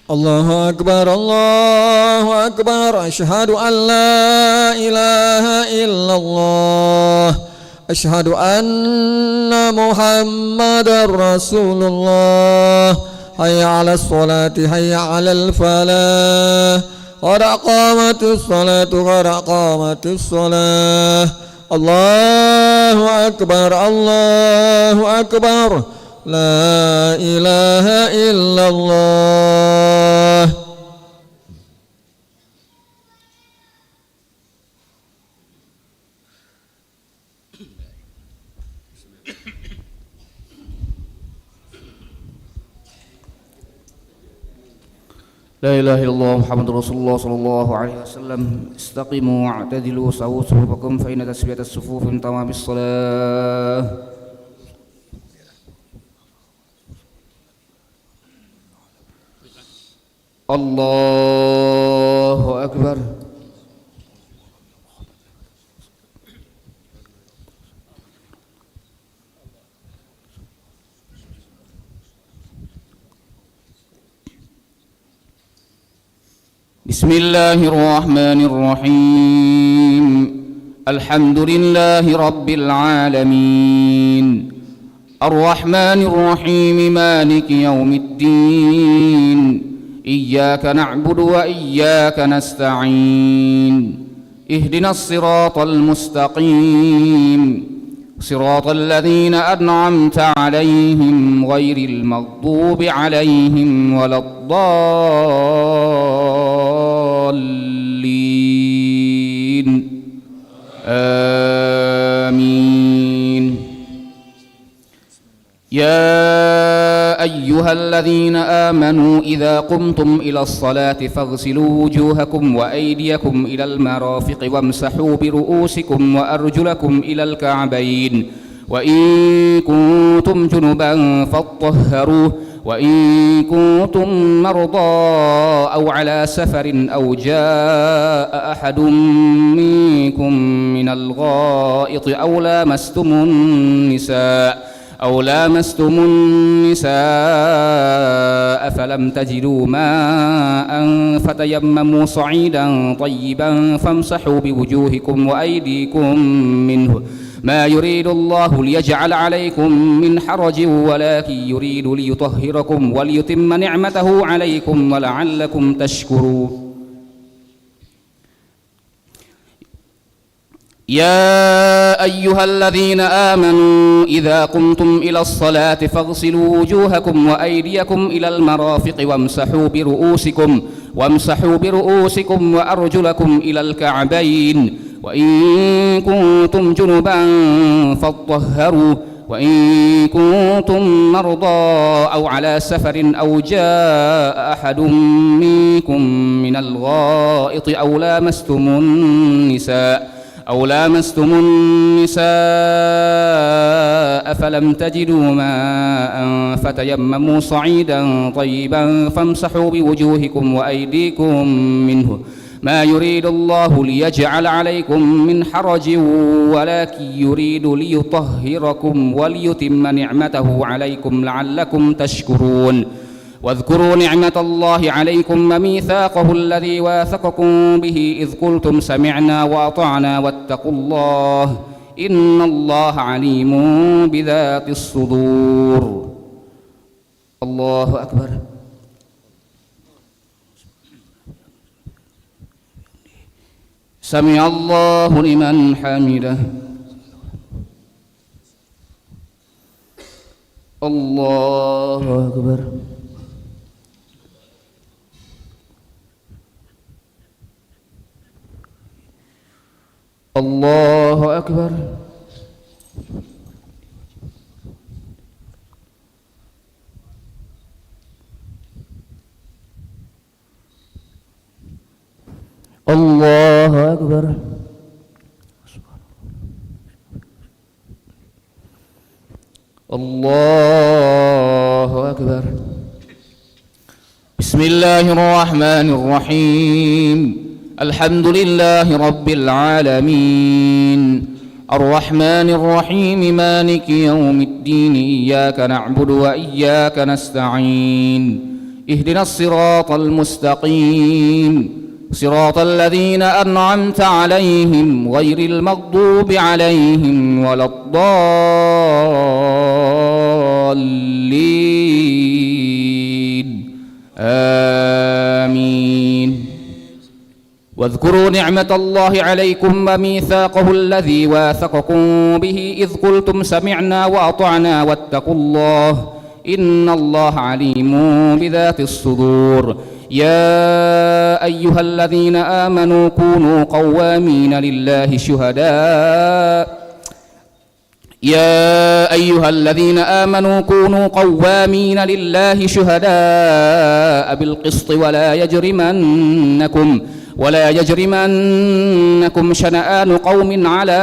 الله أكبر الله أكبر أشهد أن لا إله إلا الله أشهد أن محمدا رسول الله حي على الصلاة حي على الفلاح قد قامت الصلاة قد قامت الصلاة الله أكبر الله أكبر لا إله إلا الله. لا إله إلا الله محمد رسول الله صلى الله عليه وسلم. استقيموا واعتدلوا سووا صفوفكم فإن تسوية الصفوف من تمام الصلاة. الله أكبر. بسم الله الرحمن الرحيم. الحمد لله رب العالمين الرحمن الرحيم مالك يوم الدين إياك نعبد وإياك نستعين اهدنا الصراط المستقيم صراط الذين أنعمت عليهم غير المغضوب عليهم ولا الضالين آمين. يا أيها الذين آمنوا إذا قمتم إلى الصلاة فاغسلوا وجوهكم وأيديكم إلى المرافق وامسحوا برؤوسكم وأرجلكم إلى الكعبين وإن كنتم جنبا فاطهروا وإن كنتم مرضى أو على سفر أو جاء أحد منكم من الغائط أو لامستم النساء فلم تجدوا ماء فتيمموا صعيدا طيبا فامسحوا بوجوهكم وأيديكم منه ما يريد الله ليجعل عليكم من حرج ولكن يريد ليطهركم وليتم نعمته عليكم ولعلكم تشكرون. يا أيها الذين آمنوا إذا قمتم إلى الصلاة فاغسلوا وجوهكم وأيديكم إلى المرافق وامسحوا برؤوسكم وأرجلكم إلى الكعبين وإن كنتم جنبا فاطهروا وإن كنتم مرضى أو على سفر أو جاء أحد منكم من الغائط أو لامستم النساء فلم تجدوا ماء فتيمموا صعيدا طيبا فامسحوا بوجوهكم وأيديكم منه ما يريد الله ليجعل عليكم من حرج ولكن يريد ليطهركم وليتم نعمته عليكم لعلكم تشكرون. واذكروا نعمة الله عليكم وميثاقه الذي واثقكم به إذ قلتم سمعنا وأطعنا واتقوا الله إن الله عليم بذات الصدور. الله أكبر. سمع الله لمن حمده. الله أكبر. الله أكبر. الله أكبر. الله أكبر. بسم الله الرحمن الرحيم. الحمد لله رب العالمين الرحمن الرحيم مالك يوم الدين إياك نعبد وإياك نستعين اهدنا الصراط المستقيم صراط الذين أنعمت عليهم غير المغضوب عليهم ولا الضالين آمين. واذكروا نعمة الله عليكم وميثاقه الذي واثقكم به إذ قلتم سمعنا وأطعنا واتقوا الله إن الله عليم بذات الصدور. يا أيها الذين آمنوا كونوا قوامين لله شهداء بالقسط ولا يجرمنكم شنآن قوم على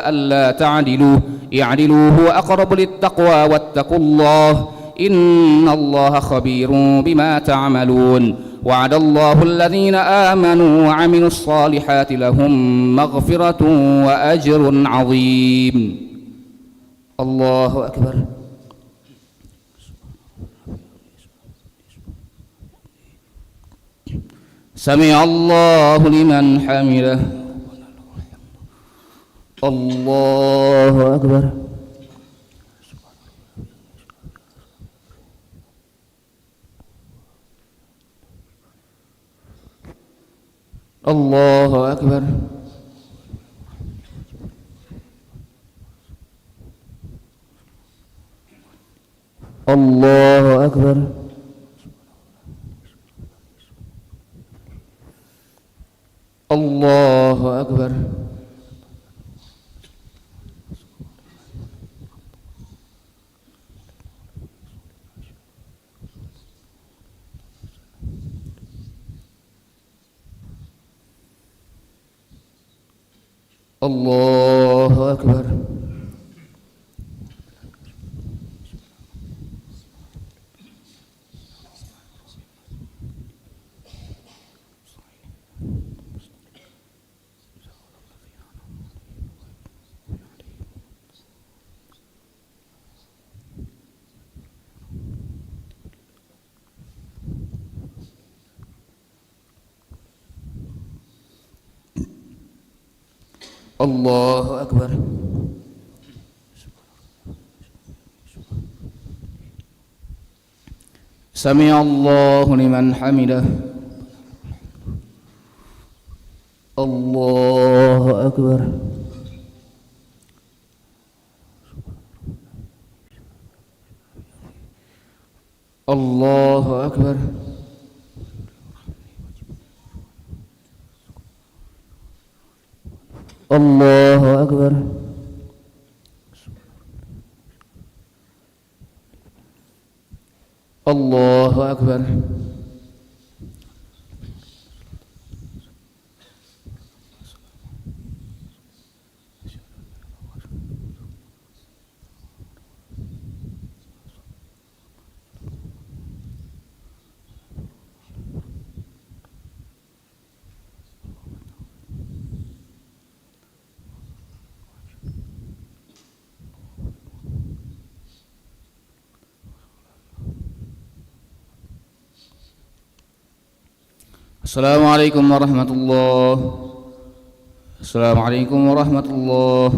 ألا تعدلوا اعدلوا هو أقرب للتقوى واتقوا الله إن الله خبير بما تعملون. وعد الله الذين آمنوا وعملوا الصالحات لهم مغفرة وأجر عظيم. الله أكبر. سمع الله لمن حمده. الله أكبر. الله أكبر. الله أكبر. الله أكبر. الله أكبر. الله أكبر. سمع الله لمن حمده. الله أكبر. الله أكبر. الله أكبر. الله أكبر. السلام عليكم ورحمة الله. السلام عليكم ورحمة الله.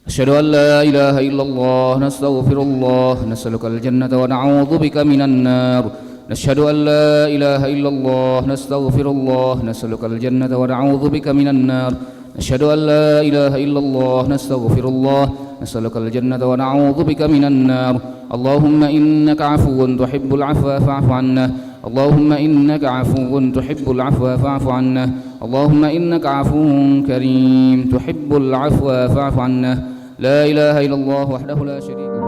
أشهد أن لا إله إلا الله نستغفر الله نسألك الجنة ونعوذ بك من النار. نشهد أن لا إله إلا الله نستغفر الله نسألك الجنة ونعوذ بك من النار. نشهد أن لا إله إلا الله نستغفر الله نسألك الجنة ونعوذ بك من النار. اللهم إنك عفو تحب العفو فاعف عنا. اللهم إنك عفو تحب العفو فاعف عنا. اللهم إنك عفو كريم تحب العفو فاعف عنا. لا إله إلا الله وحده لا شريك له.